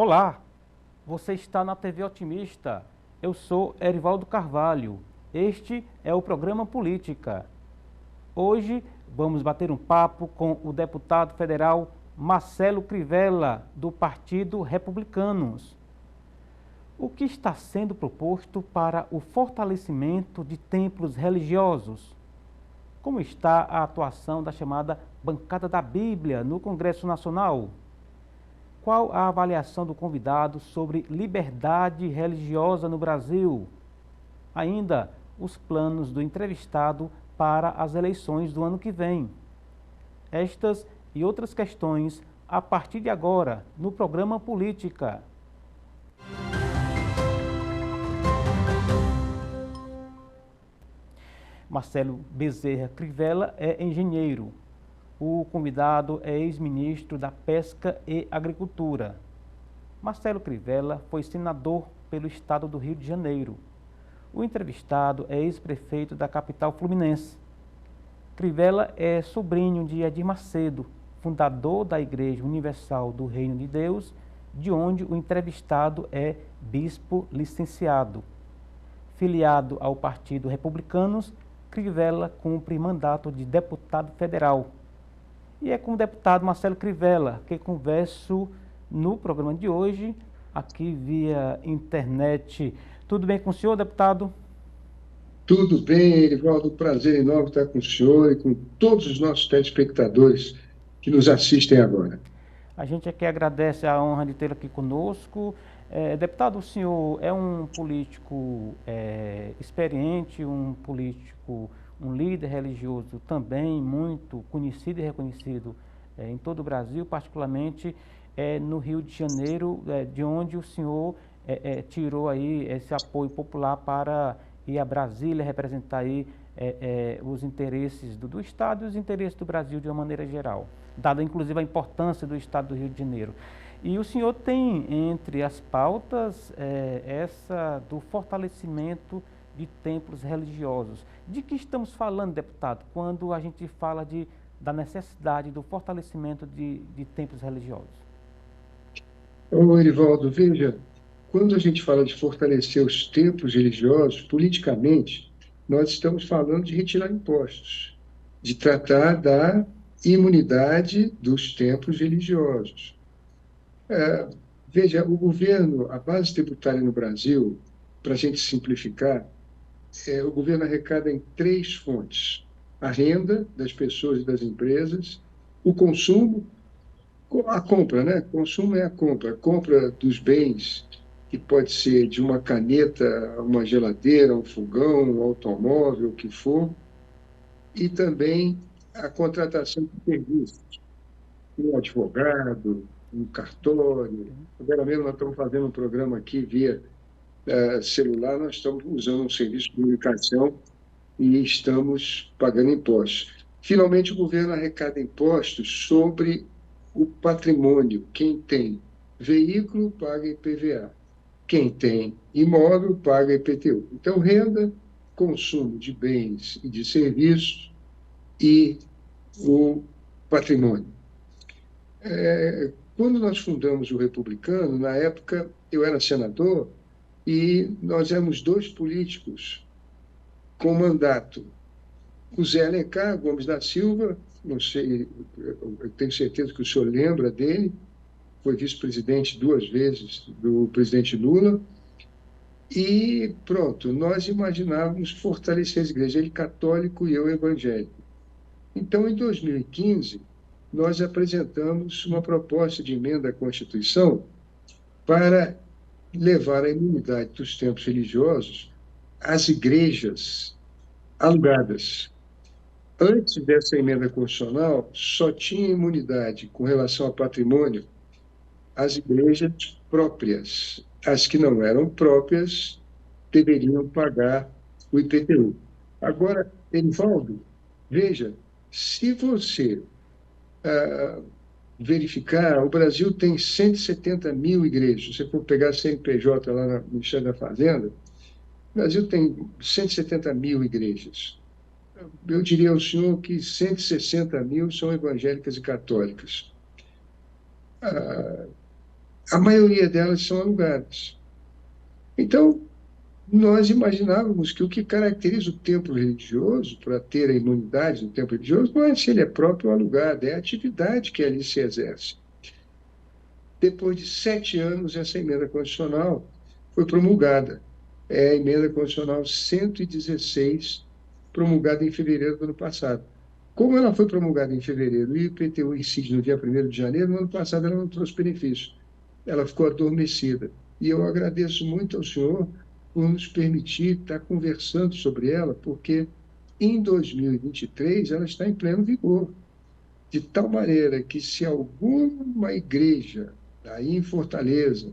Olá, você está na TV Otimista. Eu sou Erivaldo Carvalho. Este é o programa Política. Hoje vamos bater um papo com o deputado federal Marcelo Crivella, do Partido Republicanos. O que está sendo proposto para o fortalecimento de templos religiosos? Como está a atuação da chamada Bancada da Bíblia no Congresso Nacional? Qual a avaliação do convidado sobre liberdade religiosa no Brasil? Ainda, os planos do entrevistado para as eleições do ano que vem. Estas e outras questões a partir de agora no programa Política. Marcelo Bezerra Crivella é engenheiro. O convidado é ex-ministro da Pesca e Agricultura. Marcelo Crivella foi senador pelo estado do Rio de Janeiro. O entrevistado é ex-prefeito da capital fluminense. Crivella é sobrinho de Edir Macedo, fundador da Igreja Universal do Reino de Deus, de onde o entrevistado é bispo licenciado. Filiado ao Partido Republicanos, Crivella cumpre mandato de deputado federal. E é com o deputado Marcelo Crivella que converso no programa de hoje, aqui via internet. Tudo bem com o senhor, deputado? Tudo bem, Erivaldo. Prazer enorme estar com o senhor e com todos os nossos telespectadores que nos assistem agora. A gente aqui agradece a honra de tê-lo aqui conosco. Deputado, o senhor é um político experiente, um político, um líder religioso também muito conhecido e reconhecido em todo o Brasil, particularmente no Rio de Janeiro, de onde o senhor tirou aí esse apoio popular para ir a Brasília representar aí os interesses do Estado e os interesses do Brasil de uma maneira geral, dada inclusive a importância do Estado do Rio de Janeiro. E o senhor tem entre as pautas essa do fortalecimento de templos religiosos. De que estamos falando, deputado, quando a gente fala da necessidade do fortalecimento de templos religiosos? Ô, Erivaldo, veja, quando a gente fala de fortalecer os templos religiosos, politicamente, nós estamos falando de retirar impostos, de tratar da imunidade dos templos religiosos. Veja, o governo, a base tributária no Brasil, para a gente simplificar, o governo arrecada em três fontes: a renda das pessoas e das empresas, o consumo, a compra, né? Consumo é a compra dos bens, que pode ser de uma caneta, uma geladeira, um fogão, um automóvel, o que for, e também a contratação de serviços, um advogado, um cartório. Agora mesmo nós estamos fazendo um programa aqui via celular, nós estamos usando um serviço de comunicação e estamos pagando impostos. Finalmente, o governo arrecada impostos sobre o patrimônio. Quem tem veículo paga IPVA. Quem tem imóvel paga IPTU. Então, renda, consumo de bens e de serviços e o patrimônio. Quando nós fundamos o Republicano, na época eu era senador e nós éramos dois políticos com mandato. O Zé Alencar Gomes da Silva, não sei, eu tenho certeza que o senhor lembra dele, foi vice-presidente duas vezes do presidente Lula, e pronto, nós imaginávamos fortalecer as igrejas, ele católico e eu evangélico. Então, em 2015, nós apresentamos uma proposta de emenda à Constituição para levar a imunidade dos templos religiosos às igrejas alugadas. Antes dessa emenda constitucional, só tinha imunidade com relação ao patrimônio as igrejas próprias. As que não eram próprias deveriam pagar o IPTU. Agora, Erivaldo, veja, se você verificar, o Brasil tem 170 mil igrejas. Se você for pegar a CNPJ lá no Ministério da Fazenda, o Brasil tem 170 mil igrejas. Eu diria ao senhor que 160 mil são evangélicas e católicas. a maioria delas são alugadas. Então, nós imaginávamos que o que caracteriza o templo religioso, para ter a imunidade do templo religioso, não é se ele é próprio ou alugado, é a atividade que ali se exerce. Depois de 7 anos, essa emenda constitucional foi promulgada. É a emenda constitucional 116, promulgada em fevereiro do ano passado. Como ela foi promulgada em fevereiro e o IPTU incide no dia 1º de janeiro, no ano passado ela não trouxe benefício. Ela ficou adormecida. E eu agradeço muito ao senhor por nos permitir estar conversando sobre ela, porque em 2023 ela está em pleno vigor, de tal maneira que se alguma igreja aí em Fortaleza,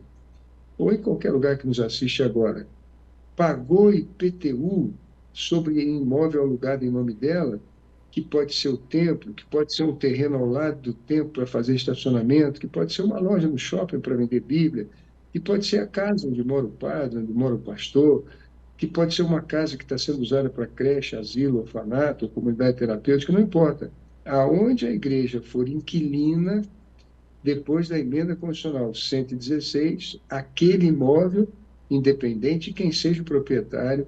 ou em qualquer lugar que nos assiste agora, pagou IPTU sobre imóvel alugado em nome dela, que pode ser o templo, que pode ser um terreno ao lado do templo para fazer estacionamento, que pode ser uma loja no shopping para vender Bíblia, que pode ser a casa onde mora o padre, onde mora o pastor, que pode ser uma casa que está sendo usada para creche, asilo, orfanato, ou comunidade terapêutica, não importa. Aonde a igreja for inquilina, depois da emenda constitucional 116, aquele imóvel, independente de quem seja o proprietário,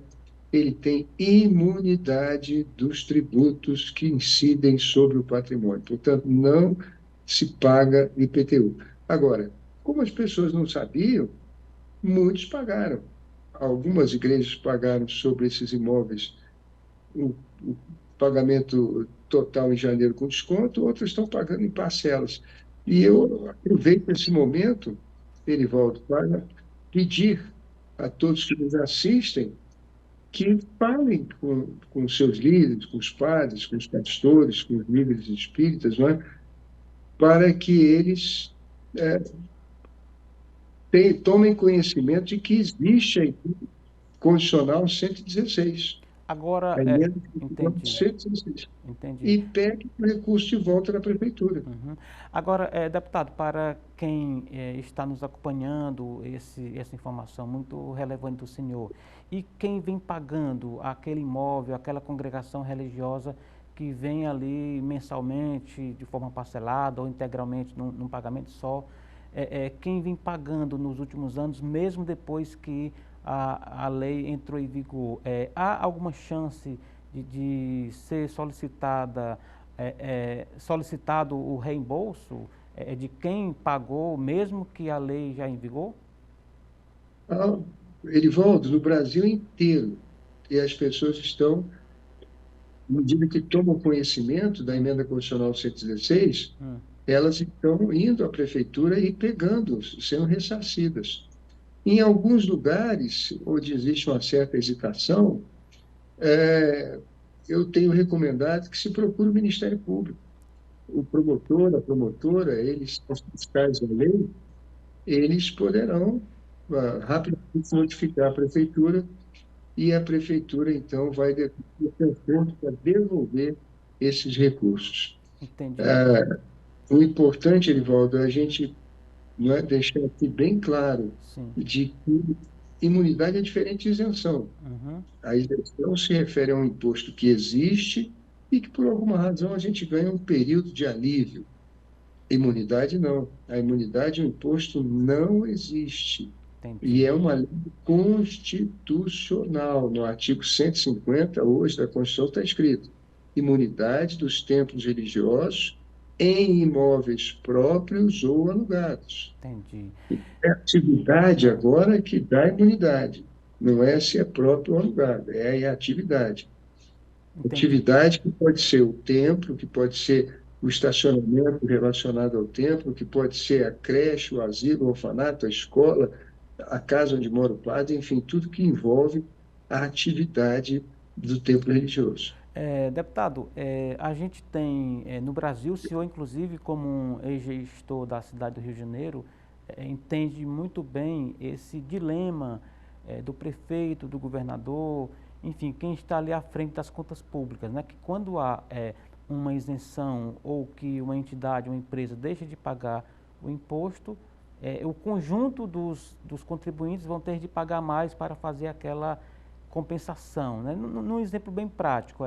ele tem imunidade dos tributos que incidem sobre o patrimônio. Portanto, não se paga IPTU. Agora, como as pessoas não sabiam, muitos pagaram. Algumas igrejas pagaram sobre esses imóveis o pagamento total em janeiro com desconto, outras estão pagando em parcelas. E eu aproveito esse momento, Erivaldo, para pedir a todos que nos assistem que falem com seus líderes, com os padres, com os pastores, com os líderes espíritas, não é? Para que eles tomem conhecimento de que existe a emenda constitucional 116, Agora, a emenda constitucional entendi, 116, entendi. e pegue o recurso de volta da prefeitura. Uhum. Agora, deputado, para quem está nos acompanhando, essa informação muito relevante do senhor, e quem vem pagando aquele imóvel, aquela congregação religiosa que vem ali mensalmente, de forma parcelada ou integralmente num pagamento só, quem vem pagando nos últimos anos, mesmo depois que a lei entrou em vigor, há alguma chance de ser solicitado o reembolso de quem pagou, mesmo que a lei já em vigor? Ah, Erivaldo, no Brasil inteiro, e as pessoas estão, à medida que tomam conhecimento da Hum, emenda constitucional 116, hum, elas estão indo à prefeitura e pegando, sendo ressarcidas. Em alguns lugares onde existe uma certa hesitação, é, eu tenho recomendado que se procure o Ministério Público. O promotor, a promotora, eles são os fiscais da lei, eles poderão rapidamente notificar a prefeitura e a prefeitura, então, vai ter tempo para devolver esses recursos. entendi. O importante, Erivaldo, é a gente, não é, deixar aqui bem claro Sim. de que imunidade é diferente de isenção. Uhum, A isenção se refere a um imposto que existe e que, por alguma razão, a gente ganha um período de alívio. Imunidade não. A imunidade, o imposto não existe. E entendi. é uma lei constitucional. No artigo 150, hoje, da Constituição, está escrito: imunidade dos templos religiosos em imóveis próprios ou alugados. Entendi. É a atividade Ah, agora que dá imunidade. Não é se é próprio ou alugado, é a atividade. entendi. Atividade que pode ser o templo, que pode ser o estacionamento relacionado ao templo, que pode ser a creche, o asilo, o orfanato, a escola, a casa onde mora o padre, enfim, tudo que envolve a atividade do templo religioso. Deputado, a gente tem no Brasil, o senhor, inclusive, como um ex-gestor da cidade do Rio de Janeiro, entende muito bem esse dilema do prefeito, do governador, enfim, quem está ali à frente das contas públicas, né? Que quando há uma isenção ou que uma entidade, uma empresa deixa de pagar o imposto, o conjunto dos contribuintes vão ter de pagar mais para fazer aquela compensação, né? Num exemplo bem prático,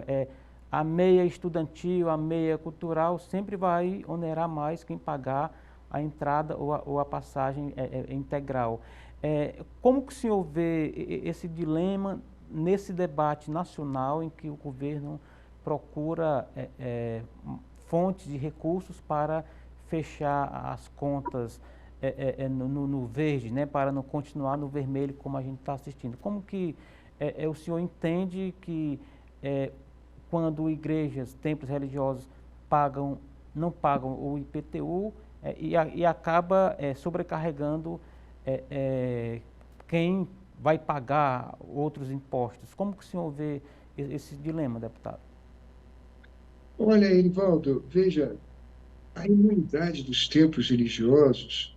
a meia estudantil, a meia cultural sempre vai onerar mais quem pagar a entrada ou a passagem integral. Como que o senhor vê esse dilema nesse debate nacional em que o governo procura fontes de recursos para fechar as contas no verde, né, para não continuar no vermelho como a gente está assistindo? Como que o senhor entende que quando igrejas, templos religiosos não pagam o IPTU e acaba sobrecarregando quem vai pagar outros impostos? Como que o senhor vê esse dilema, deputado? Olha, Erivaldo, veja, a imunidade dos templos religiosos,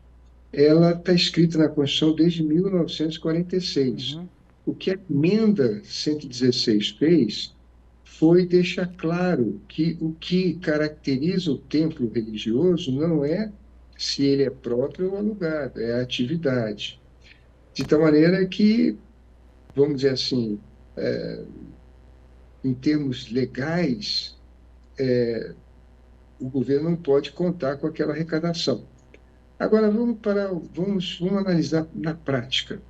ela está escrita na Constituição desde 1946. Uhum, O que a emenda 116 fez foi deixar claro que o que caracteriza o templo religioso não é se ele é próprio ou alugado, é a atividade. De tal maneira que, vamos dizer assim, em termos legais, o governo não pode contar com aquela arrecadação. Agora, vamos analisar na prática.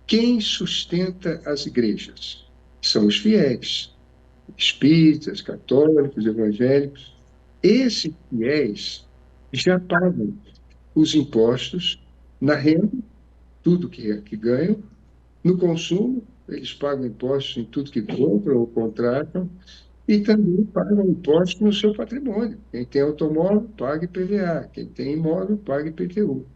Quem sustenta as igrejas? São os fiéis, espíritas, católicos, evangélicos. Esses fiéis já pagam os impostos na renda, tudo que ganham, no consumo, eles pagam impostos em tudo que compram ou contratam, e também pagam impostos no seu patrimônio. Quem tem automóvel, paga IPVA. Quem tem imóvel, paga IPTU.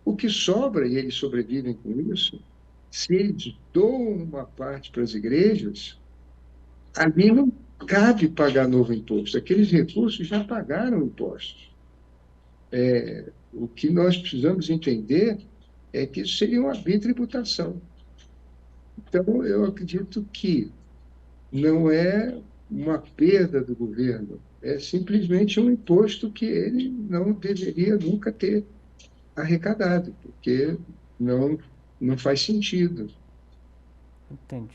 O que sobra, e eles sobrevivem com isso, se eles doam uma parte para as igrejas, ali não cabe pagar novo imposto. Aqueles recursos já pagaram impostos. O que nós precisamos entender é que isso seria uma bitributação. Então, eu acredito que não é uma perda do governo, é simplesmente um imposto que ele não deveria nunca ter arrecadado, porque não, não faz sentido. entendi.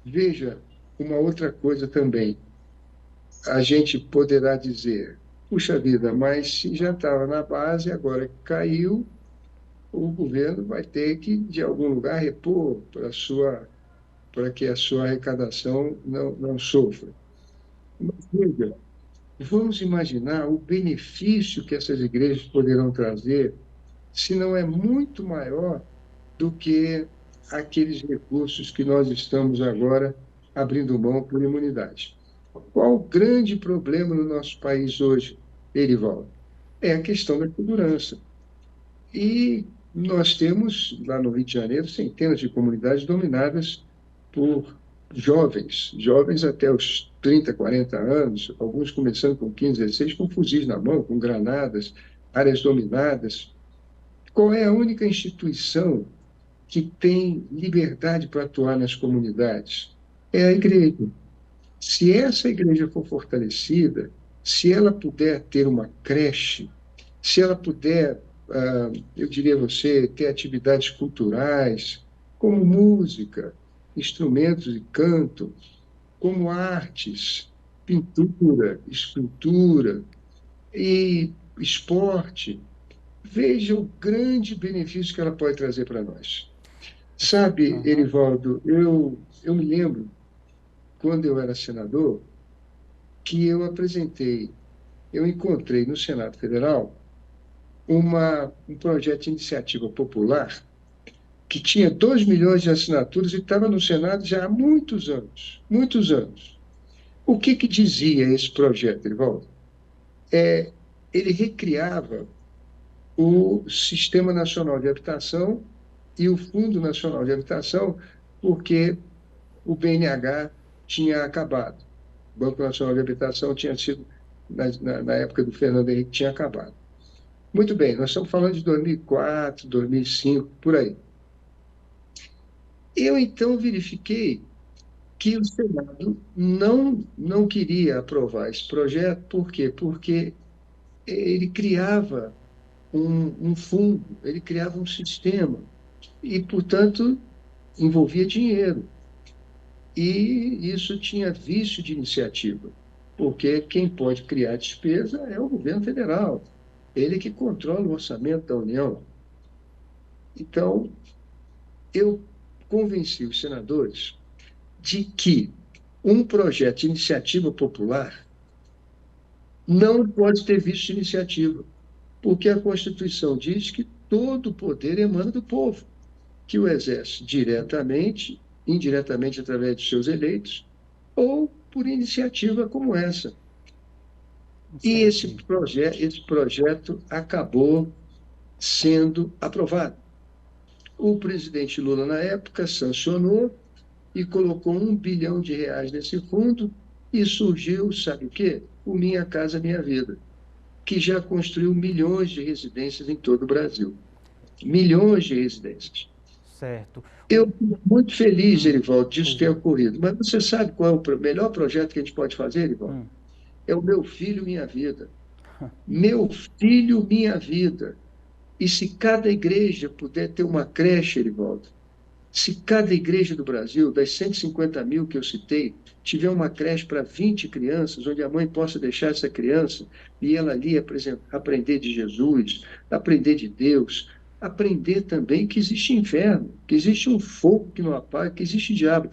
Veja, uma outra coisa também, a gente poderá dizer, puxa vida, mas se já estava na base, agora que caiu, o governo vai ter que, de algum lugar, repor para que a sua arrecadação não sofra. Mas veja, vamos imaginar o benefício que essas igrejas poderão trazer, se não é muito maior do que aqueles recursos que nós estamos agora abrindo mão por imunidade. Qual o grande problema no nosso país hoje, Erivaldo? É a questão da segurança. E nós temos, lá no Rio de Janeiro, centenas de comunidades dominadas por jovens, jovens até os 30, 40 anos, alguns começando com 15, 16, com fuzis na mão, com granadas, áreas dominadas. Qual é a única instituição que tem liberdade para atuar nas comunidades? É a igreja. Se essa igreja for fortalecida, se ela puder ter uma creche, se ela puder, eu diria a você, ter atividades culturais, como música, instrumentos de canto, como artes, pintura, escultura e esporte, veja o grande benefício que ela pode trazer para nós. Sabe, Uhum. Erivaldo, eu me lembro, quando eu era senador, que eu encontrei no Senado Federal um projeto de iniciativa popular que tinha 2 milhões de assinaturas e estava no Senado já há muitos anos, muitos anos. O que dizia esse projeto, Erivaldo? Ele recriava o Sistema Nacional de Habitação e o Fundo Nacional de Habitação, porque o BNH tinha acabado. O Banco Nacional de Habitação tinha sido, na época do Fernando Henrique, tinha acabado. Muito bem, nós estamos falando de 2004, 2005, por aí. Eu, então, verifiquei que o Senado não queria aprovar esse projeto, por quê? Porque ele criava um fundo, ele criava um sistema, e, portanto, envolvia dinheiro. E isso tinha vício de iniciativa, porque quem pode criar despesa é o governo federal. Ele que controla o orçamento da União. Então, eu convenci os senadores de que um projeto de iniciativa popular não pode ter visto de iniciativa, porque a Constituição diz que todo o poder emana do povo, que o exerce diretamente, indiretamente através de seus eleitos, ou por iniciativa como essa. E Entendi. esse projeto acabou sendo aprovado. O presidente Lula, na época, sancionou e colocou R$ 1 bilhão nesse fundo e surgiu, sabe o quê? O Minha Casa Minha Vida, que já construiu milhões de residências em todo o Brasil. Milhões de residências. Certo. Eu fico muito feliz, Erivaldo, disso Pois ter não. ocorrido. Mas você sabe qual é o melhor projeto que a gente pode fazer, Erivaldo? Hum. É o Meu Filho, Minha Vida. Meu Filho, Minha Vida. E se cada igreja puder ter uma creche, Erivaldo, se cada igreja do Brasil, das 150 mil que eu citei, tiver uma creche para 20 crianças, onde a mãe possa deixar essa criança e ela ali aprender de Jesus, aprender de Deus, aprender também que existe inferno, que existe um fogo que não apaga, que existe diabo,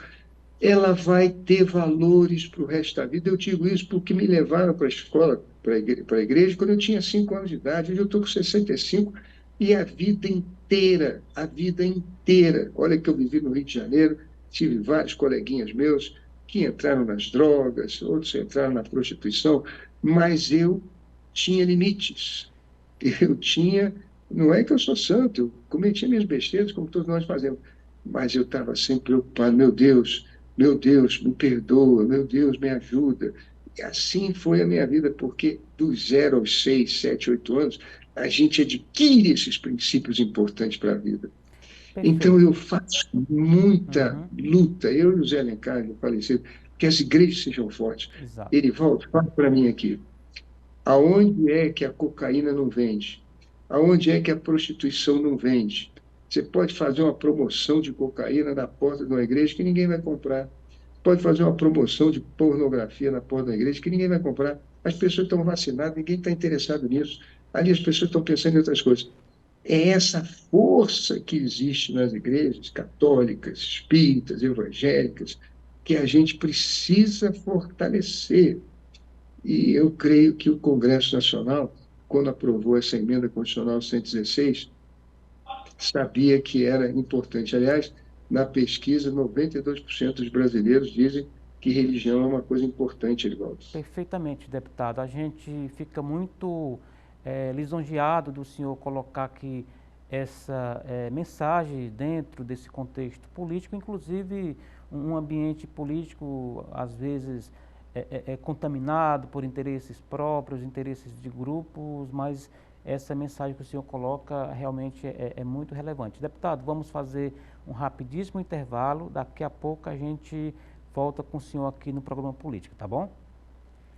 ela vai ter valores para o resto da vida. Eu digo isso porque me levaram para a escola, para a igreja, quando eu tinha 5 anos de idade. Hoje eu estou com 65 e a vida inteira. Olha que eu vivi no Rio de Janeiro, tive vários coleguinhas meus que entraram nas drogas, outros entraram na prostituição, mas eu tinha limites. Eu tinha, não é que eu sou santo, eu cometia minhas besteiras, como todos nós fazemos, mas eu estava sempre preocupado, meu Deus, me perdoa, meu Deus, me ajuda. E assim foi a minha vida, porque dos 0 aos 6, 7, 8 anos, a gente adquire esses princípios importantes para a vida. Então, Perfeito. eu faço muita Uhum. luta, eu e o Zé Alencar, meu falecido, que as igrejas sejam fortes. Exato. Erivaldo, fala para mim aqui, aonde é que a cocaína não vende? Aonde é que a prostituição não vende? Você pode fazer uma promoção de cocaína na porta de uma igreja que ninguém vai comprar. Pode fazer uma promoção de pornografia na porta da igreja que ninguém vai comprar. As pessoas estão vacinadas, ninguém está interessado nisso. Ali as pessoas estão pensando em outras coisas. É essa força que existe nas igrejas católicas, espíritas, evangélicas, que a gente precisa fortalecer. E eu creio que o Congresso Nacional, quando aprovou essa emenda constitucional 116, sabia que era importante. Aliás, na pesquisa, 92% dos brasileiros dizem que religião é uma coisa importante, Edivaldo. Perfeitamente, deputado. A gente fica muito lisonjeado do senhor colocar aqui essa mensagem dentro desse contexto político, inclusive um ambiente político, às vezes, é contaminado por interesses próprios, interesses de grupos, mas essa mensagem que o senhor coloca realmente é muito relevante. Deputado, vamos fazer um rapidíssimo intervalo. Daqui a pouco a gente volta com o senhor aqui no programa Política, tá bom?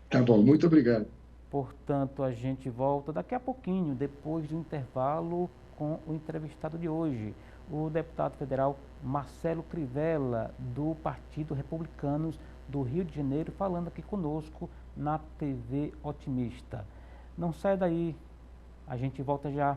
Tá bom, muito obrigado. Portanto, a gente volta daqui a pouquinho, depois do intervalo, com o entrevistado de hoje, o deputado federal Marcelo Crivella, do Partido Republicanos do Rio de Janeiro, falando aqui conosco na TV Otimista. Não sai daí, a gente volta já.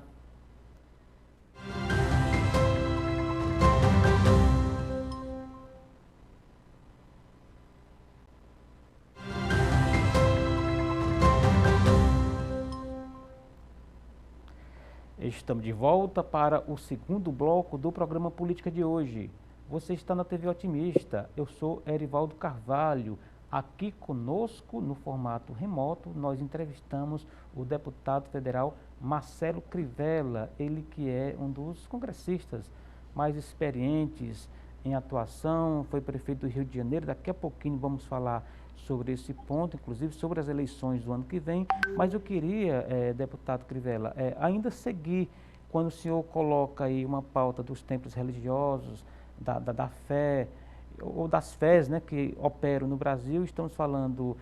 Estamos de volta para o segundo bloco do programa Política de hoje. Você está na TV Otimista, eu sou Erivaldo Carvalho. Aqui conosco, no formato remoto, nós entrevistamos o deputado federal Marcelo Crivella, ele que é um dos congressistas mais experientes em atuação, foi prefeito do Rio de Janeiro. Daqui a pouquinho vamos falar sobre esse ponto, inclusive sobre as eleições do ano que vem, mas eu queria, deputado Crivella, ainda seguir quando o senhor coloca aí uma pauta dos templos religiosos, da fé, ou das fés, né, que operam no Brasil. Estamos falando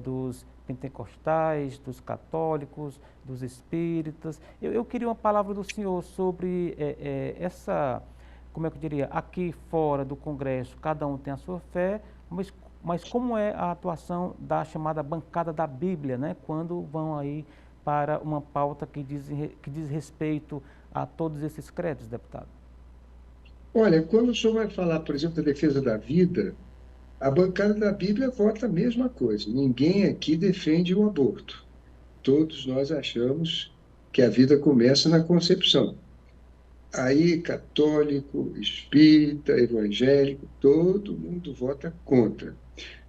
dos pentecostais, dos católicos, dos espíritas. Eu queria uma palavra do senhor sobre essa, como é que eu diria, aqui fora do Congresso, cada um tem a sua fé, mas como é a atuação da chamada bancada da Bíblia, né, quando vão aí para uma pauta que diz respeito a todos esses credos, deputado? Olha, quando o senhor vai falar, por exemplo, da defesa da vida, a bancada da Bíblia vota a mesma coisa. Ninguém aqui defende o aborto. Todos nós achamos que a vida começa na concepção. Aí, católico, espírita, evangélico, todo mundo vota contra.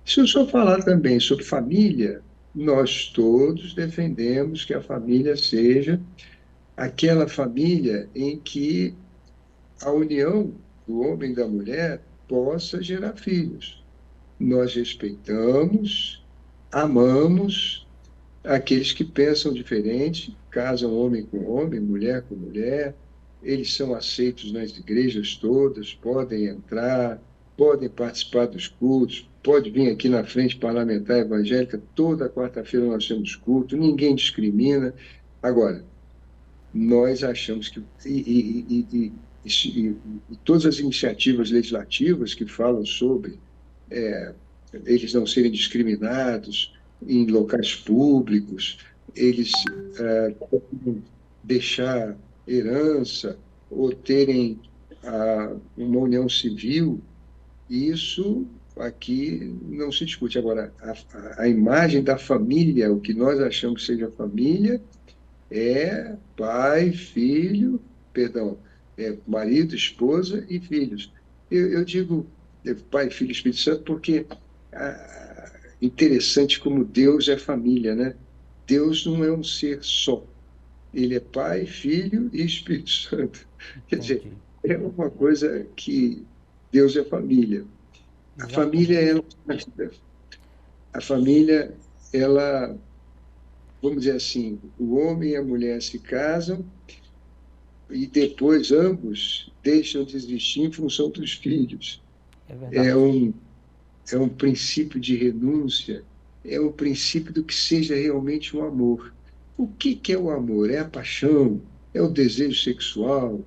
Se eu só falar também sobre família, nós todos defendemos que a família seja aquela família em que a união do homem e da mulher possa gerar filhos. Nós respeitamos, amamos aqueles que pensam diferente, casam homem com homem, mulher com mulher, eles são aceitos nas igrejas todas, podem entrar, podem participar dos cultos, pode vir aqui na frente parlamentar evangélica, toda quarta-feira nós temos culto, ninguém discrimina. Agora, nós achamos que e todas as iniciativas legislativas que falam sobre eles não serem discriminados em locais públicos, eles deixar herança ou terem uma união civil, isso aqui não se discute. Agora, a imagem da família, o que nós achamos que seja família, é pai, filho, perdão, marido, esposa e filhos. Eu digo pai, filho e Espírito Santo porque interessante como Deus é família, né? Deus não é um ser só. Ele é Pai, Filho e Espírito Santo. Quer dizer, Entendi. é uma coisa que Deus é família. A família, Exatamente. a família, ela, vamos dizer assim, o homem e a mulher se casam e depois ambos deixam de existir em função dos filhos. É É verdade. um, é um princípio de renúncia, é um princípio do que seja realmente um amor. O que é o amor? É a paixão? É o desejo sexual?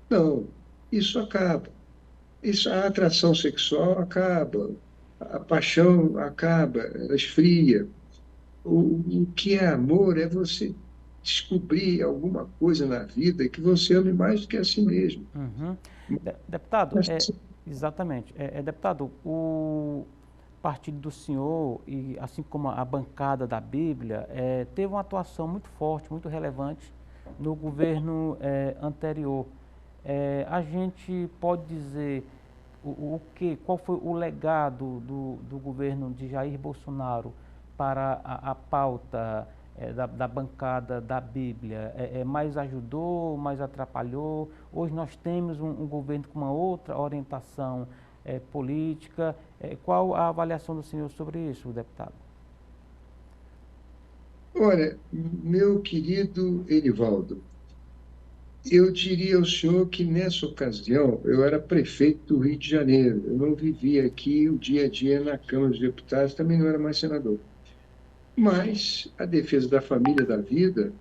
Não, isso acaba. Isso, a atração sexual acaba, a paixão acaba, ela esfria. O que é amor é você descobrir alguma coisa na vida que você ame mais do que a si mesmo. Uhum. Deputado, exatamente. Deputado, o partido do senhor, e assim como a bancada da Bíblia, teve uma atuação muito forte, muito relevante no governo anterior. A gente pode dizer qual foi o legado do governo de Jair Bolsonaro para a pauta da bancada da Bíblia? Mais ajudou, mais atrapalhou? Hoje nós temos um governo com uma outra orientação política. Qual a avaliação do senhor sobre isso, deputado? Olha, meu querido Erivaldo, eu diria ao senhor que nessa ocasião eu era prefeito do Rio de Janeiro, eu não vivia aqui o dia a dia na Câmara dos Deputados, também não era mais senador. Mas a defesa da família da vida,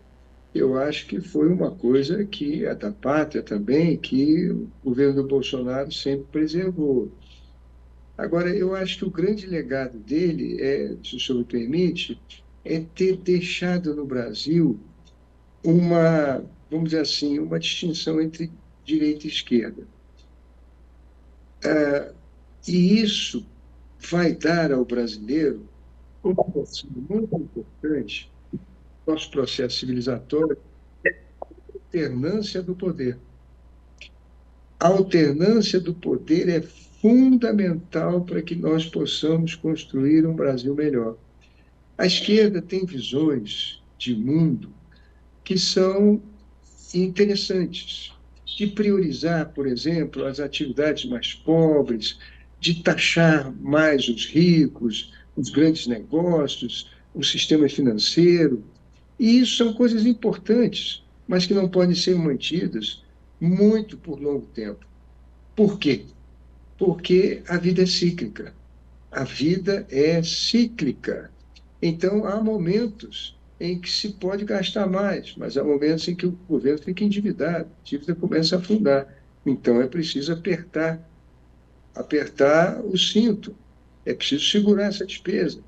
eu acho que foi uma coisa que é da pátria também, que o governo do Bolsonaro sempre preservou. Agora, eu acho que o grande legado dele, se o senhor me permite, é ter deixado no Brasil uma, vamos dizer assim, uma distinção entre direita e esquerda. E isso vai dar ao brasileiro uma noção muito importante no nosso processo civilizatório, a alternância do poder. A alternância do poder é fundamental para que nós possamos construir um Brasil melhor. A esquerda tem visões de mundo que são interessantes, de priorizar, por exemplo, as atividades mais pobres, de taxar mais os ricos, os grandes negócios, o sistema financeiro. E isso são coisas importantes, mas que não podem ser mantidas muito por longo tempo. Por quê? Porque a vida é cíclica. A vida é cíclica. Então, há momentos em que se pode gastar mais, mas há momentos em que o governo fica endividado, a dívida começa a afundar. Então, é preciso apertar o cinto, é preciso segurar essa despesa.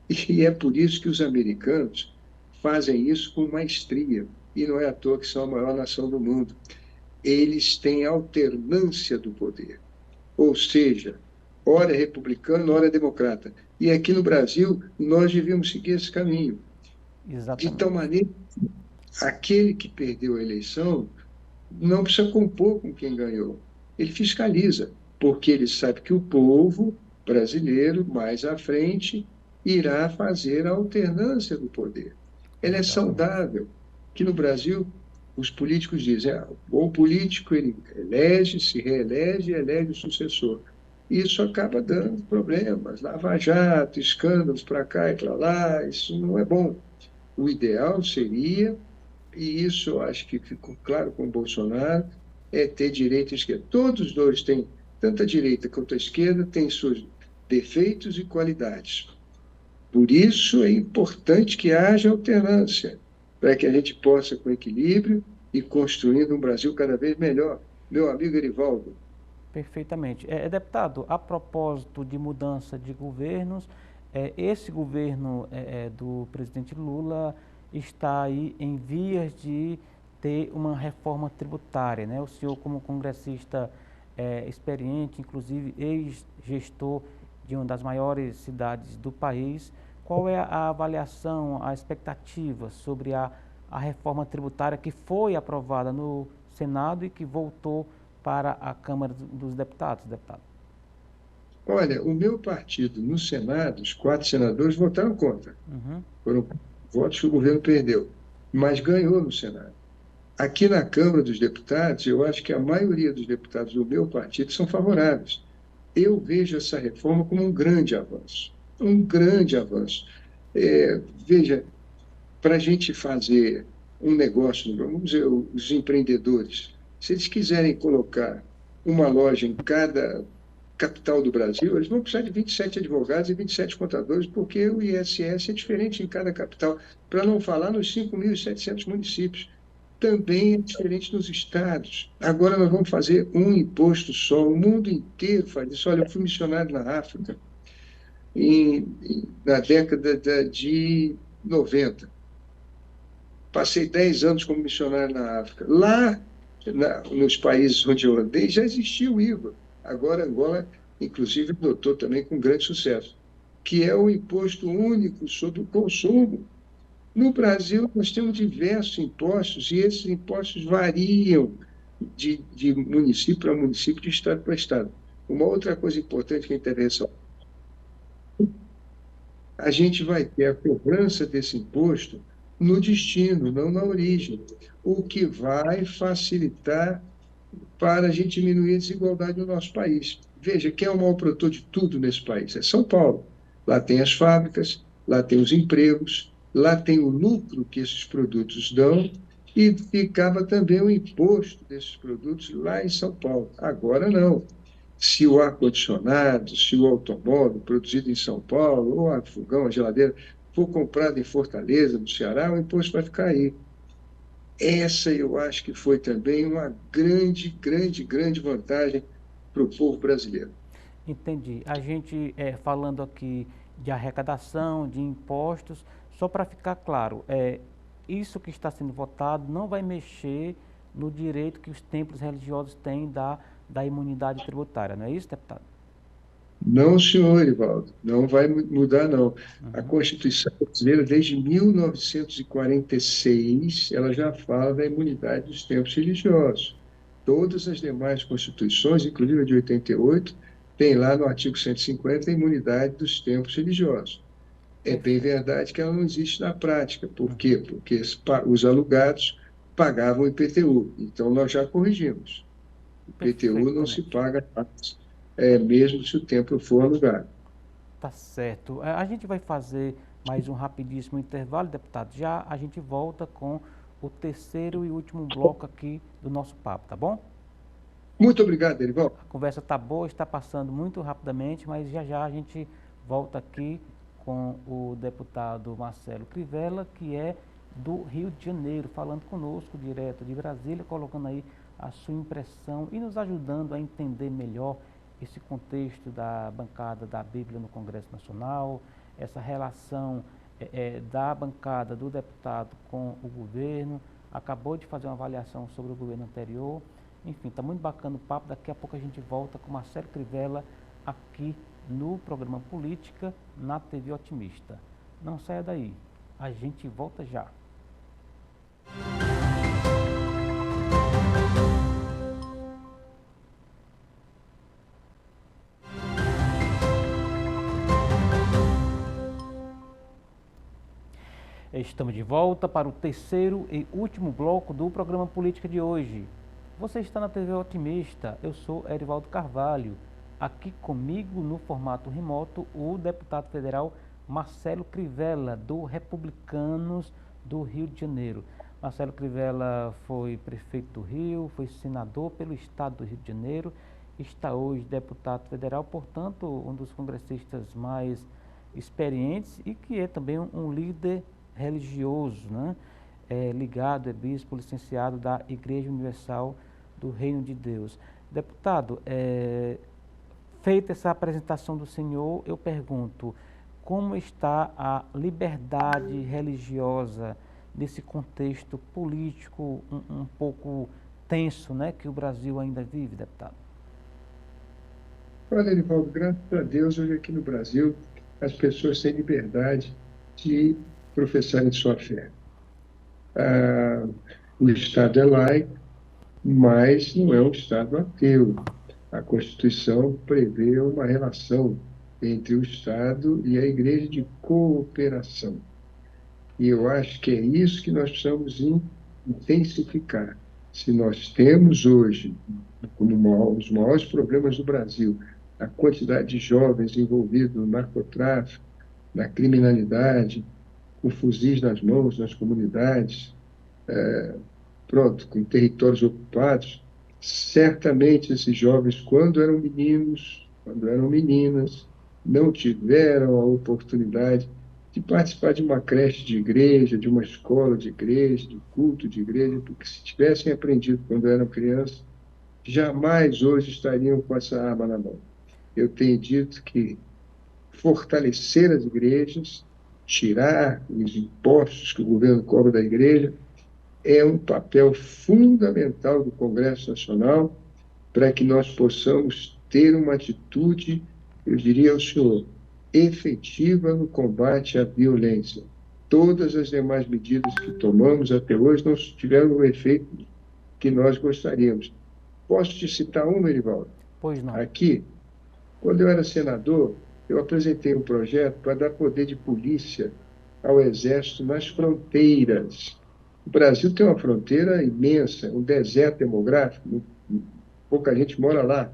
E é por isso que os americanos fazem isso com maestria, e não é à toa que são a maior nação do mundo. Eles têm alternância do poder, ou seja, ora é republicano, ora é democrata. E aqui no Brasil, nós devíamos seguir esse caminho. De tal Exatamente. maneira, aquele que perdeu a eleição não precisa compor com quem ganhou. Ele fiscaliza, porque ele sabe que o povo brasileiro, mais à frente, irá fazer a alternância do poder. Ela é Exatamente. saudável. Aqui no Brasil, os políticos dizem, o político ele elege, se reelege e elege o sucessor. Isso acaba dando problemas, lava-jato, escândalos para cá e para lá, isso não é bom. O ideal seria, e isso eu acho que ficou claro com o Bolsonaro, é ter direita e esquerda. Todos os dois têm, tanto a direita quanto a esquerda, têm seus defeitos e qualidades. Por isso é importante que haja alternância, para que a gente possa, com equilíbrio, ir construindo um Brasil cada vez melhor. Meu amigo Erivaldo, Perfeitamente. Deputado, a propósito de mudança de governos, esse governo do presidente Lula está aí em vias de ter uma reforma tributária, né? O senhor, como congressista experiente, inclusive ex-gestor de uma das maiores cidades do país, qual é a avaliação, a expectativa sobre a reforma tributária que foi aprovada no Senado e que voltou para a Câmara dos Deputados, deputado? olha, o meu partido no Senado, os 4 senadores votaram contra. Uhum. Foram votos que o governo perdeu, mas ganhou no Senado. Aqui na Câmara dos Deputados, eu acho que a maioria dos deputados do meu partido são favoráveis. Eu vejo essa reforma como um grande avanço. Um grande avanço. Veja, para a gente fazer um negócio, vamos dizer, os empreendedores, se eles quiserem colocar uma loja em cada capital do Brasil, eles vão precisar de 27 advogados e 27 contadores, porque o ISS é diferente em cada capital, para não falar nos 5.700 municípios. Também é diferente nos estados. Agora nós vamos fazer um imposto só, o mundo inteiro faz isso. Olha, eu fui missionário na África na década de 90. Passei 10 anos como missionário na África. Lá, nos países onde eu andei, já existia o IVA. Agora, Angola, inclusive, adotou também com grande sucesso, que é o imposto único sobre o consumo. No Brasil, nós temos diversos impostos, e esses impostos variam de município para município, de estado para estado. Uma outra coisa importante que é a intervenção, a gente vai ter a cobrança desse imposto no destino, não na origem, o que vai facilitar para a gente diminuir a desigualdade no nosso país. Veja, quem é o maior produtor de tudo nesse país? É São Paulo. Lá tem as fábricas, lá tem os empregos, lá tem o lucro que esses produtos dão e ficava também o imposto desses produtos lá em São Paulo. Agora não. Se o ar-condicionado, se o automóvel produzido em São Paulo, ou a fogão, a geladeira, for comprado em Fortaleza, no Ceará, o imposto vai ficar aí. Essa eu acho que foi também uma grande, grande, grande vantagem para o povo brasileiro. Entendi. A gente falando aqui de arrecadação, de impostos, só para ficar claro, isso que está sendo votado não vai mexer no direito que os templos religiosos têm da imunidade tributária, não é isso, deputado? Não, senhor Ivaldo, não vai mudar, não. A Uhum. Constituição brasileira, desde 1946, ela já fala da imunidade dos templos religiosos. Todas as demais constituições, inclusive a de 88, tem lá no artigo 150 a imunidade dos templos religiosos. É bem Perfeito. verdade que ela não existe na prática. Por quê? Uhum. Porque os alugados pagavam IPTU. Então, nós já corrigimos. IPTU não se Perfeitamente. paga mais, mesmo se o templo for alugado. Tá certo. A gente vai fazer mais um rapidíssimo intervalo, deputado. Já a gente volta com o terceiro e último bloco aqui do nosso papo, tá bom? Muito obrigado, Derival. A conversa tá boa, está passando muito rapidamente, mas já já a gente volta aqui com o deputado Marcelo Crivella, que é do Rio de Janeiro, falando conosco direto de Brasília, colocando aí a sua impressão e nos ajudando a entender melhor esse contexto da bancada da Bíblia no Congresso Nacional, essa relação da bancada do deputado com o governo, acabou de fazer uma avaliação sobre o governo anterior. Enfim, está muito bacana o papo. Daqui a pouco a gente volta com Marcelo Crivella aqui no programa Política na TV Otimista. Não saia daí, a gente volta já. Estamos de volta para o terceiro e último bloco do programa Política de hoje. Você está na TV Otimista, eu sou Erivaldo Carvalho. Aqui comigo no formato remoto o deputado federal Marcelo Crivella, do Republicanos do Rio de Janeiro. Marcelo Crivella foi prefeito do Rio, foi senador pelo estado do Rio de Janeiro, está hoje deputado federal, portanto um dos congressistas mais experientes e que é também um líder religioso, né? Ligado, é bispo licenciado da Igreja Universal do Reino de Deus. Deputado, feita essa apresentação do senhor, eu pergunto, como está a liberdade religiosa nesse contexto político um pouco tenso, né, que o Brasil ainda vive, deputado? Olha, Erivaldo, graças a Deus, hoje aqui no Brasil, as pessoas têm liberdade de professarem sua fé. O Estado é laico, mas não é um Estado ateu. A Constituição prevê uma relação entre o Estado e a Igreja de cooperação. E eu acho que é isso que nós precisamos intensificar. Se nós temos hoje, como um dos maiores problemas do Brasil, a quantidade de jovens envolvidos no narcotráfico, na criminalidade, com fuzis nas mãos, nas comunidades, com territórios ocupados, certamente esses jovens, quando eram meninos, quando eram meninas, não tiveram a oportunidade de participar de uma creche de igreja, de uma escola de igreja, de culto de igreja, porque se tivessem aprendido quando eram crianças, jamais hoje estariam com essa arma na mão. Eu tenho dito que fortalecer as igrejas, tirar os impostos que o governo cobra da igreja, é um papel fundamental do Congresso Nacional para que nós possamos ter uma atitude, eu diria ao senhor, efetiva no combate à violência. Todas as demais medidas que tomamos até hoje não tiveram o efeito que nós gostaríamos. Posso te citar uma, Erivaldo? Pois não. Aqui, quando eu era senador, eu apresentei um projeto para dar poder de polícia ao Exército nas fronteiras. O Brasil tem uma fronteira imensa, um deserto demográfico, pouca gente mora lá.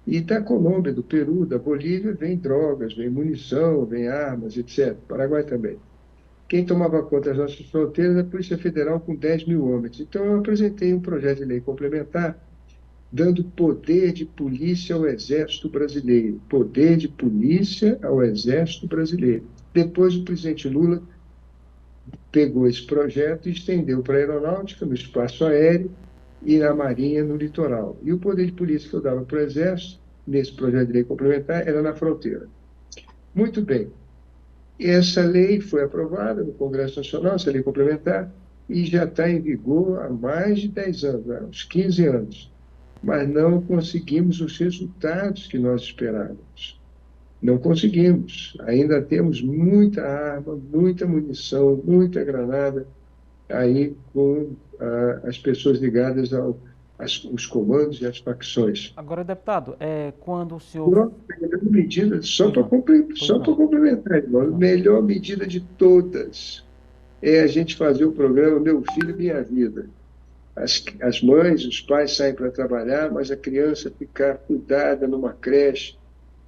E da Colômbia, do Peru, da Bolívia, vem drogas, vem munição, vem armas, etc. Paraguai também. Quem tomava conta das nossas fronteiras é a Polícia Federal com 10 mil homens. Então, eu apresentei um projeto de lei complementar dando poder de polícia ao Exército Brasileiro. Poder de polícia ao Exército Brasileiro. Depois, o presidente Lula pegou esse projeto e estendeu para a aeronáutica, no espaço aéreo, e na Marinha, no litoral. E o poder de polícia que eu dava para o Exército, nesse projeto de lei complementar, era na fronteira. Muito bem. Essa lei foi aprovada no Congresso Nacional, essa lei complementar, e já está em vigor há mais de 10 anos, há uns 15 anos. Mas não conseguimos os resultados que nós esperávamos. Não conseguimos. Ainda temos muita arma, muita munição, muita granada aí com as pessoas ligadas aos comandos e às facções. Agora, deputado, quando o senhor... Só para complementar, irmão, a melhor medida de todas é a gente fazer o programa Meu Filho Minha Vida. As mães, os pais saem para trabalhar, mas a criança ficar cuidada numa creche.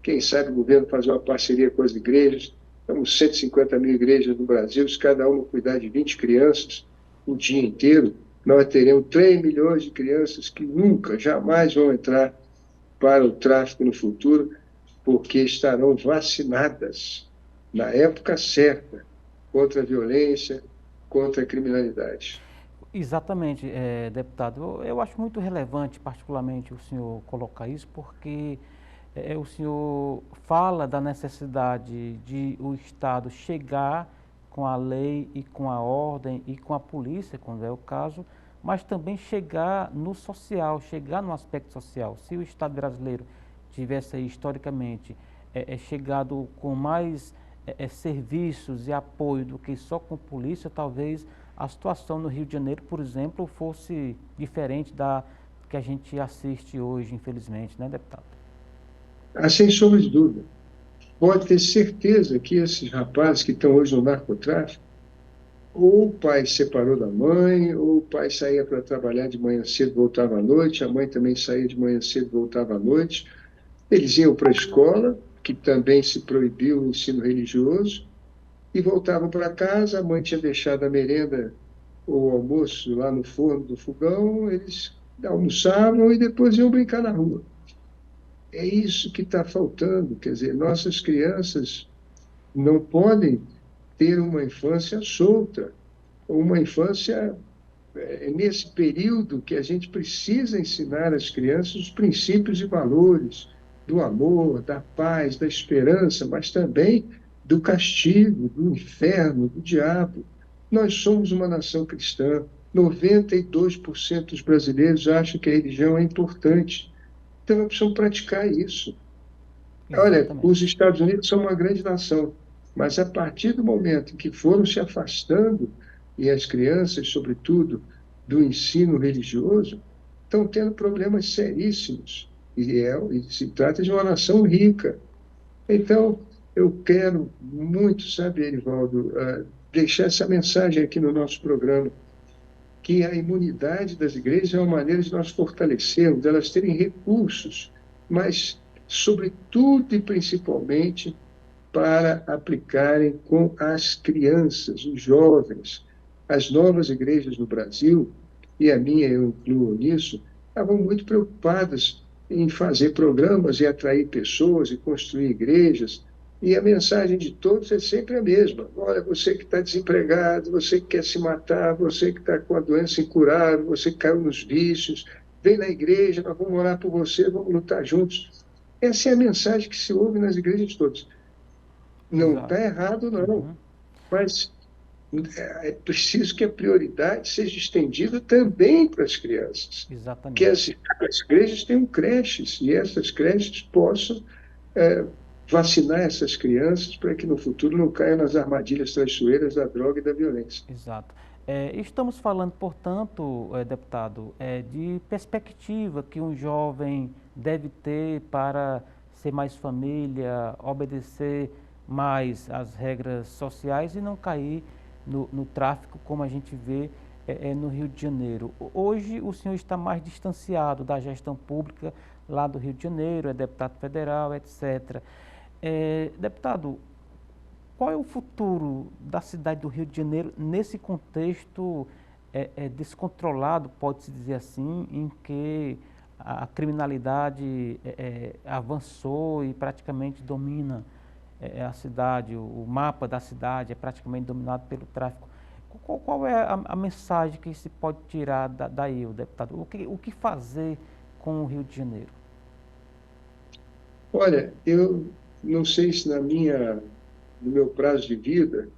Quem sabe o governo fazer uma parceria com as igrejas. Temos 150 mil igrejas no Brasil, se cada uma cuidar de 20 crianças o dia inteiro, nós teremos 3 milhões de crianças que nunca, jamais vão entrar para o tráfico no futuro, porque estarão vacinadas na época certa contra a violência, contra a criminalidade. Exatamente, deputado. Eu acho muito relevante, particularmente, o senhor colocar isso, porque o senhor fala da necessidade de o Estado chegar com a lei e com a ordem e com a polícia, quando é o caso, mas também chegar no social, chegar no aspecto social. Se o Estado brasileiro tivesse aí, historicamente, chegado com mais serviços e apoio do que só com polícia, talvez a situação no Rio de Janeiro, por exemplo, fosse diferente da que a gente assiste hoje, infelizmente, né, deputado? Sem sombra de dúvida. Pode ter certeza que esses rapazes que estão hoje no narcotráfico, ou o pai se separou da mãe, ou o pai saía para trabalhar de manhã cedo, voltava à noite, a mãe também saía de manhã cedo, voltava à noite. Eles iam para a escola, que também se proibiu o ensino religioso, e voltavam para casa, a mãe tinha deixado a merenda ou o almoço lá no forno do fogão, eles almoçavam e depois iam brincar na rua. É isso que está faltando, quer dizer, nossas crianças não podem ter uma infância solta, ou uma infância nesse período que a gente precisa ensinar às crianças os princípios e valores do amor, da paz, da esperança, mas também do castigo, do inferno, do diabo. Nós somos uma nação cristã. 92% dos brasileiros acham que a religião é importante. Então, nós precisamos praticar isso. Olha, os Exatamente. Estados Unidos são uma grande nação, mas a partir do momento em que foram se afastando, e as crianças, sobretudo, do ensino religioso, estão tendo problemas seríssimos. E se trata de uma nação rica. Então, eu quero muito, sabe, Erivaldo, deixar essa mensagem aqui no nosso programa, que a imunidade das igrejas é uma maneira de nós fortalecermos, elas terem recursos, mas, sobretudo e principalmente, para aplicarem com as crianças, os jovens. As novas igrejas no Brasil, e a minha eu incluo nisso, estavam muito preocupadas em fazer programas e atrair pessoas e construir igrejas. E a mensagem de todos é sempre a mesma. Olha, você que está desempregado, você que quer se matar, você que está com a doença incurável, você que caiu nos vícios, vem na igreja, nós vamos orar por você, vamos lutar juntos. Essa é a mensagem que se ouve nas igrejas de todos. Não Exato. está errado, não, Uhum. mas é preciso que a prioridade seja estendida também para as crianças. Que Exatamente. as igrejas tenham creches e essas creches possam é, vacinar essas crianças para que no futuro não caiam nas armadilhas traiçoeiras da droga e da violência. Exato. Estamos falando, portanto, deputado, de perspectiva que um jovem deve ter para ser mais família, obedecer mais às regras sociais e não cair no tráfico como a gente vê no Rio de Janeiro. Hoje o senhor está mais distanciado da gestão pública lá do Rio de Janeiro, é deputado federal, etc. Deputado, qual é o futuro da cidade do Rio de Janeiro nesse contexto descontrolado, pode-se dizer assim, em que a criminalidade avançou e praticamente domina a cidade, o mapa da cidade é praticamente dominado pelo tráfico. Qual é a mensagem que se pode tirar daí, deputado? O que fazer com o Rio de Janeiro? Olha, eu não sei se no meu prazo de vida,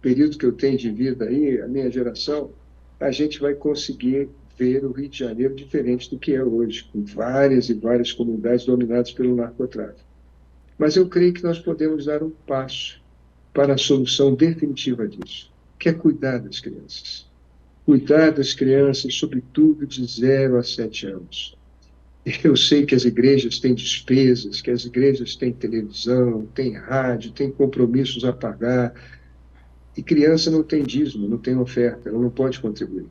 período que eu tenho de vida aí, a minha geração, a gente vai conseguir ver o Rio de Janeiro diferente do que é hoje, com várias e várias comunidades dominadas pelo narcotráfico. Mas eu creio que nós podemos dar um passo para a solução definitiva disso, que é cuidar das crianças. Cuidar das crianças, sobretudo de 0 a 7 anos. Eu sei que as igrejas têm despesas, que as igrejas têm televisão, têm rádio, têm compromissos a pagar, e criança não tem dízimo, não tem oferta, ela não pode contribuir.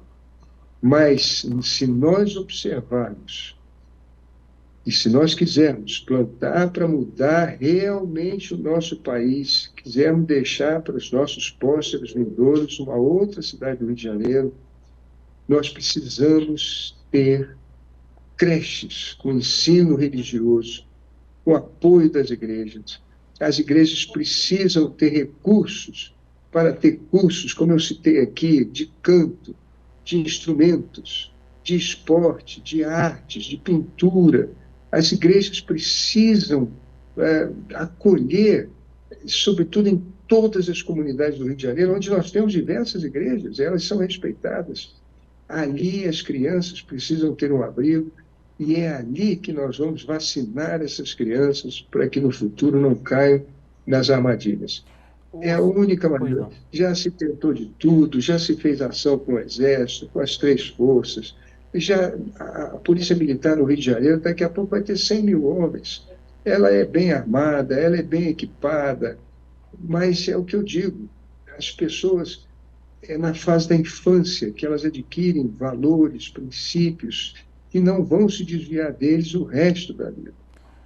Mas, se nós observarmos, e se nós quisermos plantar para mudar realmente o nosso país, quisermos deixar para os nossos próximos vindouros uma outra cidade do Rio de Janeiro, nós precisamos ter creches com ensino religioso, com apoio das igrejas. As igrejas precisam ter recursos para ter cursos, como eu citei aqui, de canto, de instrumentos, de esporte, de artes, de pintura. As igrejas precisam acolher sobretudo em todas as comunidades do Rio de Janeiro, onde nós temos diversas igrejas, elas são respeitadas. Ali as crianças precisam ter um abrigo, e é ali que nós vamos vacinar essas crianças para que no futuro não caiam nas armadilhas. É a Os... única Pois maneira. não. Já se tentou de tudo, já se fez ação com o Exército, com as três forças. Já a Polícia Militar no Rio de Janeiro, daqui a pouco vai ter 100 mil homens. Ela é bem armada, ela é bem equipada, mas é o que eu digo, as pessoas, é na fase da infância que elas adquirem valores, princípios, que não vão se desviar deles o resto da vida.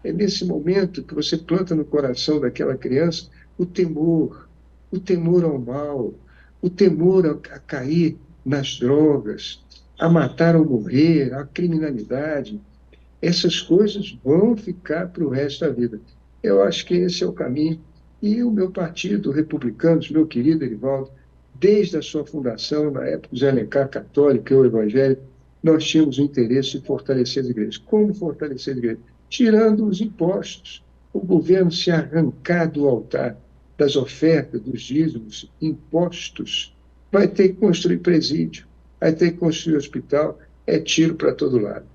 É nesse momento que você planta no coração daquela criança o temor ao mal, o temor a cair nas drogas, a matar ou morrer, a criminalidade. Essas coisas vão ficar para o resto da vida. Eu acho que esse é o caminho. E o meu partido, Republicanos, meu querido Erivaldo, desde a sua fundação, na época do Zé Alencar, católico, eu evangélico, nós tínhamos o interesse de fortalecer as igrejas. Como fortalecer as igrejas? Tirando os impostos. O governo se arrancar do altar das ofertas, dos dízimos, impostos, vai ter que construir presídio, vai ter que construir hospital, é tiro para todo lado.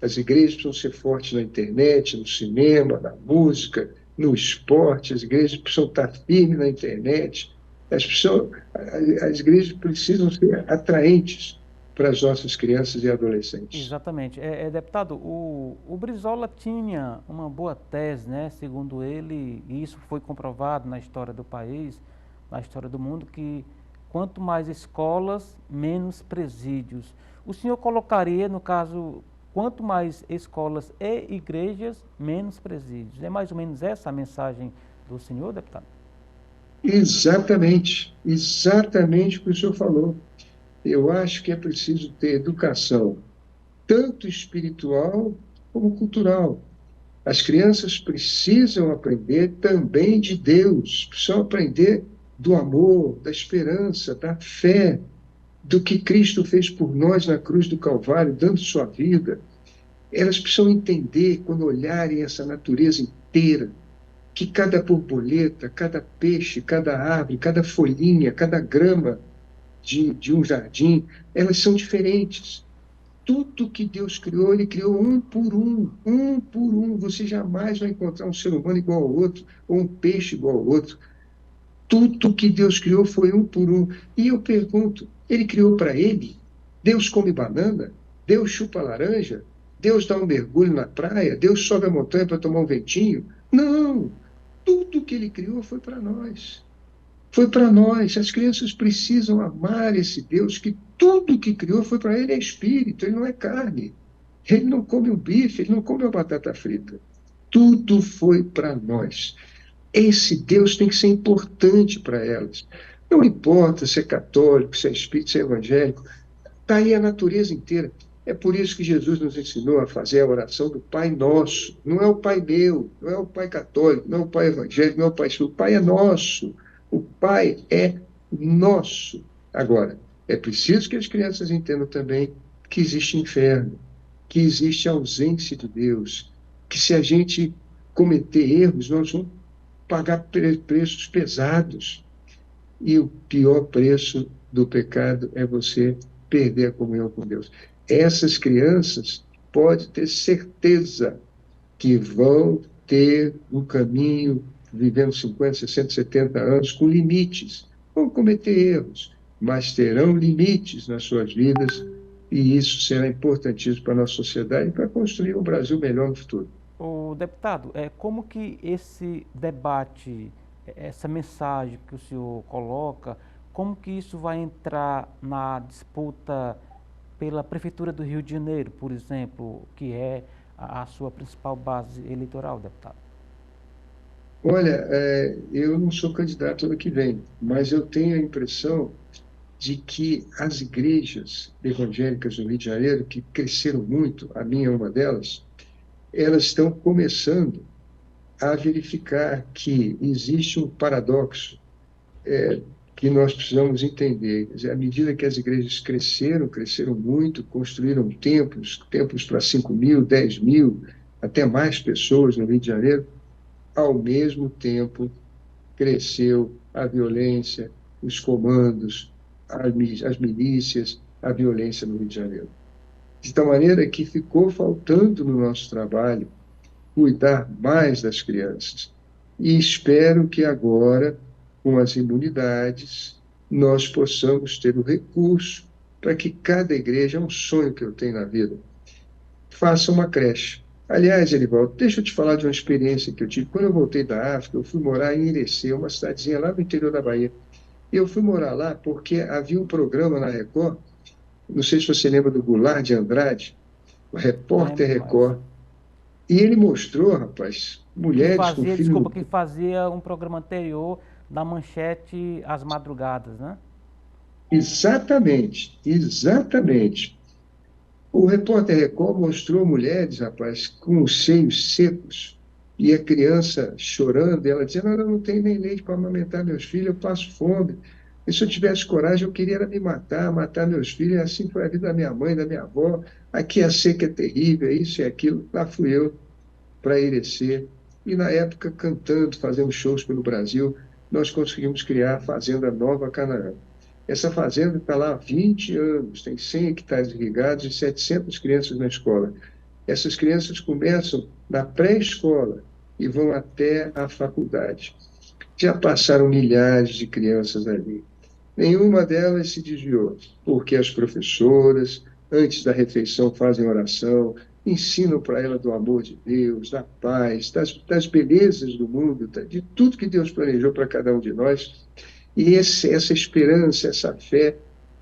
As igrejas precisam ser fortes na internet, no cinema, na música, no esporte. As igrejas precisam estar firmes na internet. As igrejas precisam ser atraentes para as nossas crianças e adolescentes. Exatamente. Deputado, o Brizola tinha uma boa tese, né? Segundo ele, e isso foi comprovado na história do país, na história do mundo, que quanto mais escolas, menos presídios. O senhor colocaria, no caso, quanto mais escolas e igrejas, menos presídios. É mais ou menos essa a mensagem do senhor, deputado? Exatamente o que o senhor falou. Eu acho que é preciso ter educação, tanto espiritual como cultural. As crianças precisam aprender também de Deus, precisam aprender do amor, da esperança, da fé, do que Cristo fez por nós na cruz do Calvário, dando sua vida. Elas precisam entender, quando olharem essa natureza inteira, que cada borboleta, cada peixe, cada árvore, cada folhinha, cada grama de um jardim, elas são diferentes. Tudo que Deus criou, Ele criou um por um, um por um. Você jamais vai encontrar um ser humano igual ao outro, ou um peixe igual ao outro. Tudo que Deus criou foi um por um. E eu pergunto, Ele criou para Ele? Deus come banana? Deus chupa laranja? Deus dá um mergulho na praia? Deus sobe a montanha para tomar um ventinho? Não! Tudo que Ele criou foi para nós. Foi para nós. As crianças precisam amar esse Deus que tudo que criou foi para ele, é espírito, ele não é carne. Ele não come o bife, ele não come a batata frita. Tudo foi para nós. Esse Deus tem que ser importante para elas. Não importa se é católico, se é espírita, se é evangélico, está aí a natureza inteira. É por isso que Jesus nos ensinou a fazer a oração do Pai Nosso. Não é o Pai meu, não é o Pai católico, não é o Pai evangélico, não é o Pai espírita. O Pai é nosso. O Pai é nosso. Agora, é preciso que as crianças entendam também que existe inferno, que existe ausência de Deus, que se a gente cometer erros, nós vamos pagar preços pesados. E o pior preço do pecado é você perder a comunhão com Deus. Essas crianças, pode ter certeza que vão ter um caminho, vivendo 50, 60, 70 anos, com limites. Vão cometer erros, mas terão limites nas suas vidas, e isso será importantíssimo para a nossa sociedade e para construir um Brasil melhor no futuro. O deputado, como que esse debate, essa mensagem que o senhor coloca, como que isso vai entrar na disputa pela Prefeitura do Rio de Janeiro, por exemplo, que é a sua principal base eleitoral, deputado? Olha, eu não sou candidato ano que vem, mas eu tenho a impressão de que as igrejas evangélicas do Rio de Janeiro, que cresceram muito, a minha é uma delas, elas estão começando a verificar que existe um paradoxo que nós precisamos entender. Quer dizer, à medida que as igrejas cresceram, cresceram muito, construíram templos, templos para 5 mil, 10 mil, até mais pessoas no Rio de Janeiro, ao mesmo tempo cresceu a violência, os comandos, as milícias, a violência no Rio de Janeiro. De tal maneira que ficou faltando no nosso trabalho cuidar mais das crianças. E espero que agora, com as imunidades, nós possamos ter o recurso para que cada igreja, é um sonho que eu tenho na vida, faça uma creche. Aliás, Erivaldo, deixa eu te falar de uma experiência que eu tive. Quando eu voltei da África, eu fui morar em Irecê, uma cidadezinha lá no interior da Bahia. E eu fui morar lá porque havia um programa na Record, não sei se você lembra do Goulart de Andrade, o Lembro Repórter demais. Record, e ele mostrou, rapaz, Que mulheres com fazia, filho desculpa, no... que fazia um programa anterior da Manchete às madrugadas, né? Exatamente, exatamente. O repórter Record mostrou mulheres, rapaz, com os seios secos e a criança chorando, e ela dizendo: "Não, eu não tenho nem leite para amamentar meus filhos, eu passo fome. E se eu tivesse coragem, eu queria era me matar, matar meus filhos. E assim foi a vida da minha mãe, da minha avó. Aqui a seca é terrível, é isso e aquilo." Lá fui eu para Irecê. E na época, cantando, fazendo shows pelo Brasil, nós conseguimos criar a Fazenda Nova Canaã. Essa fazenda está lá há 20 anos, tem 100 hectares irrigados e 700 crianças na escola. Essas crianças começam na pré-escola e vão até a faculdade. Já passaram milhares de crianças ali. Nenhuma delas se desviou, porque as professoras, antes da refeição, fazem oração, ensinam para ela do amor de Deus, da paz, das belezas do mundo, de tudo que Deus planejou para cada um de nós. E essa esperança, essa fé,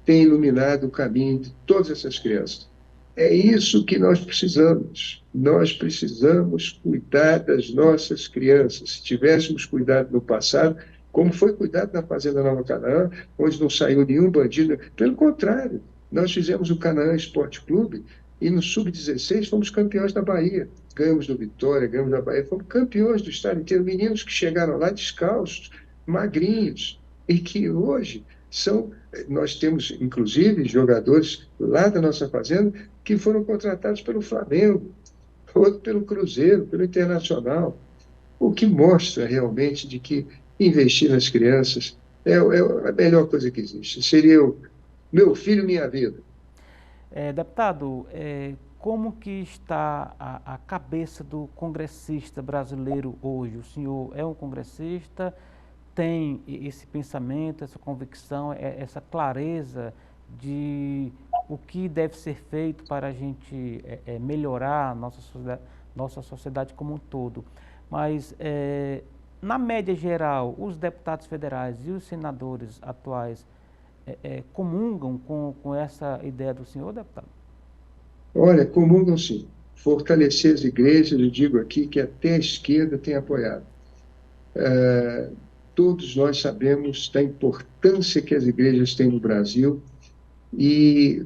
tem iluminado o caminho de todas essas crianças. É isso que nós precisamos. Nós precisamos cuidar das nossas crianças. Se tivéssemos cuidado no passado, como foi cuidado na Fazenda Nova Canaã, onde não saiu nenhum bandido. Pelo contrário, nós fizemos o Canaã Esporte Clube e no Sub-16 fomos campeões da Bahia. Ganhamos do Vitória, ganhamos da Bahia, fomos campeões do estado inteiro. Meninos que chegaram lá descalços, magrinhos, e que hoje são. Nós temos, inclusive, jogadores lá da nossa Fazenda que foram contratados pelo Flamengo, outro pelo Cruzeiro, pelo Internacional, o que mostra realmente de que investir nas crianças é a melhor coisa que existe. Seria o meu filho, minha vida. Deputado, como que está a cabeça do congressista brasileiro hoje? O senhor é um congressista, tem esse pensamento, essa convicção, essa clareza de o que deve ser feito para a gente melhorar a nossa sociedade como um todo. Mas, na média geral, os deputados federais e os senadores atuais comungam com essa ideia do senhor, deputado? Olha, comungam sim. Fortalecer as igrejas, eu digo aqui que até a esquerda tem apoiado. Todos nós sabemos da importância que as igrejas têm no Brasil e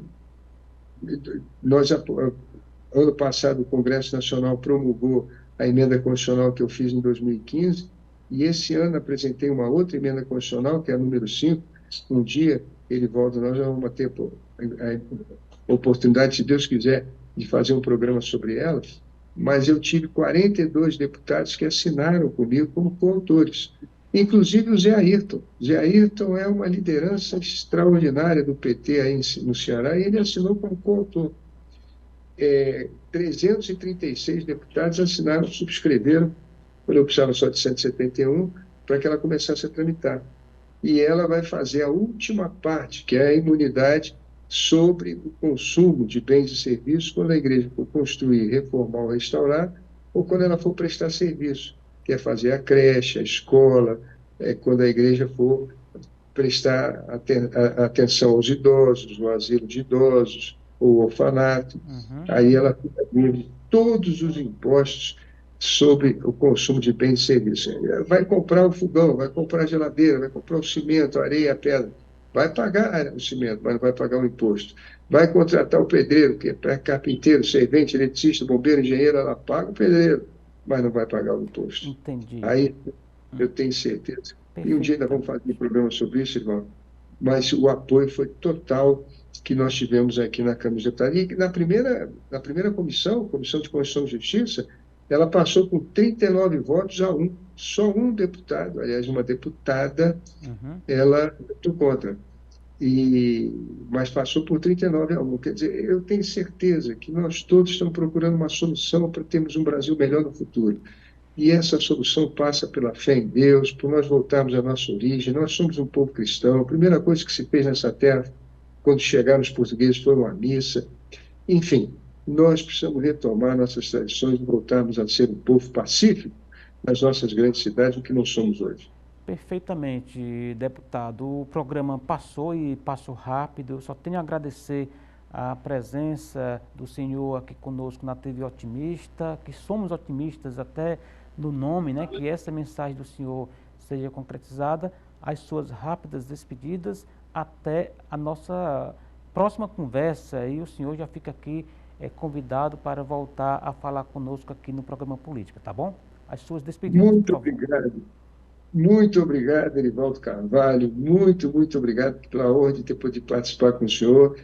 nós, ano passado, o Congresso Nacional promulgou a emenda constitucional que eu fiz em 2015 e esse ano apresentei uma outra emenda constitucional, que é a número 5. Um dia, ele volta, nós já vamos ter a oportunidade, se Deus quiser, de fazer um programa sobre ela, mas eu tive 42 deputados que assinaram comigo como coautores, inclusive o Zé Ayrton. Zé Ayrton é uma liderança extraordinária do PT aí no Ceará, e ele assinou como coautor. 336 deputados assinaram, subscreveram, quando eu precisava só de 171, para que ela começasse a tramitar. E ela vai fazer a última parte, que é a imunidade sobre o consumo de bens e serviços quando a igreja for construir, reformar ou restaurar, ou quando ela for prestar serviço, que é fazer a creche, a escola, quando a igreja for prestar atenção aos idosos, no asilo de idosos, ou orfanato. Aí ela fica livre de todos os impostos sobre o consumo de bens e serviços. Vai comprar o fogão, vai comprar a geladeira, vai comprar o cimento, a areia, a pedra. Vai pagar o cimento, mas não vai pagar o imposto. Vai contratar o pedreiro, que é carpinteiro, servente, eletricista, bombeiro, engenheiro, ela paga o pedreiro, mas não vai pagar o imposto. Entendi. Aí eu tenho certeza. E um dia ainda vamos fazer um programa sobre isso, irmão. Mas o apoio foi total que nós tivemos aqui na Câmara dos Deputados. E na primeira comissão, Comissão de Constituição e Justiça, ela passou com 39 votos a um. Só um deputado, aliás, uma deputada, Uhum. ela votou contra. E, mas passou por 39 a um. Quer dizer, eu tenho certeza que nós todos estamos procurando uma solução para termos um Brasil melhor no futuro. E essa solução passa pela fé em Deus, por nós voltarmos à nossa origem. Nós somos um povo cristão. A primeira coisa que se fez nessa terra, quando chegaram os portugueses, foi uma missa. Enfim, nós precisamos retomar nossas tradições e voltarmos a ser um povo pacífico nas nossas grandes cidades, o que não somos hoje. Perfeitamente, deputado. O programa passou e passou rápido. Eu só tenho a agradecer a presença do senhor aqui conosco na TV Otimista, que somos otimistas até no nome, né? Que essa mensagem do senhor seja concretizada. As suas rápidas despedidas até a nossa próxima conversa. E o senhor já fica aqui convidado para voltar a falar conosco aqui no programa Política, tá bom? As suas despedidas, por Muito favor. obrigado. Muito obrigado, Erivaldo Carvalho. Muito obrigado pela honra de ter podido participar com o senhor.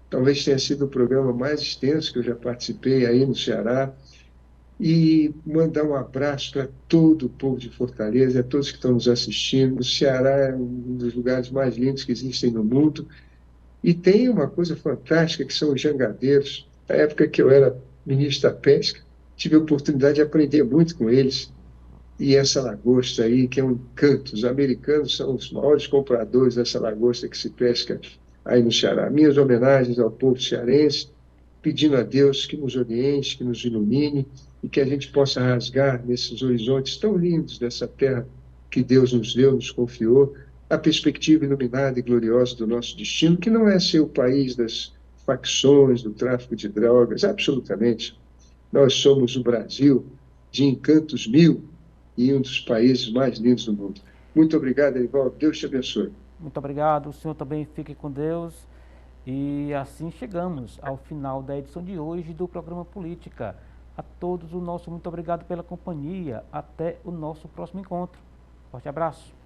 Talvez tenha sido o programa mais extenso que eu já participei aí no Ceará. E mandar um abraço para todo o povo de Fortaleza, a todos que estão nos assistindo. O Ceará é um dos lugares mais lindos que existem no mundo. E tem uma coisa fantástica que são os jangadeiros. Na época que eu era ministro da Pesca, tive a oportunidade de aprender muito com eles. E essa lagosta aí, que é um encanto. Os americanos são os maiores compradores dessa lagosta que se pesca aí no Ceará. Minhas homenagens ao povo cearense, pedindo a Deus que nos oriente, que nos ilumine e que a gente possa rasgar nesses horizontes tão lindos dessa terra que Deus nos deu, nos confiou, a perspectiva iluminada e gloriosa do nosso destino, que não é ser o país das facções, do tráfico de drogas, absolutamente. Nós somos o Brasil de encantos mil e um dos países mais lindos do mundo. Muito obrigado, Erivaldo. Deus te abençoe. Muito obrigado. O senhor também fique com Deus. E assim chegamos ao final da edição de hoje do programa Política. A todos o nosso muito obrigado pela companhia. Até o nosso próximo encontro. Forte abraço.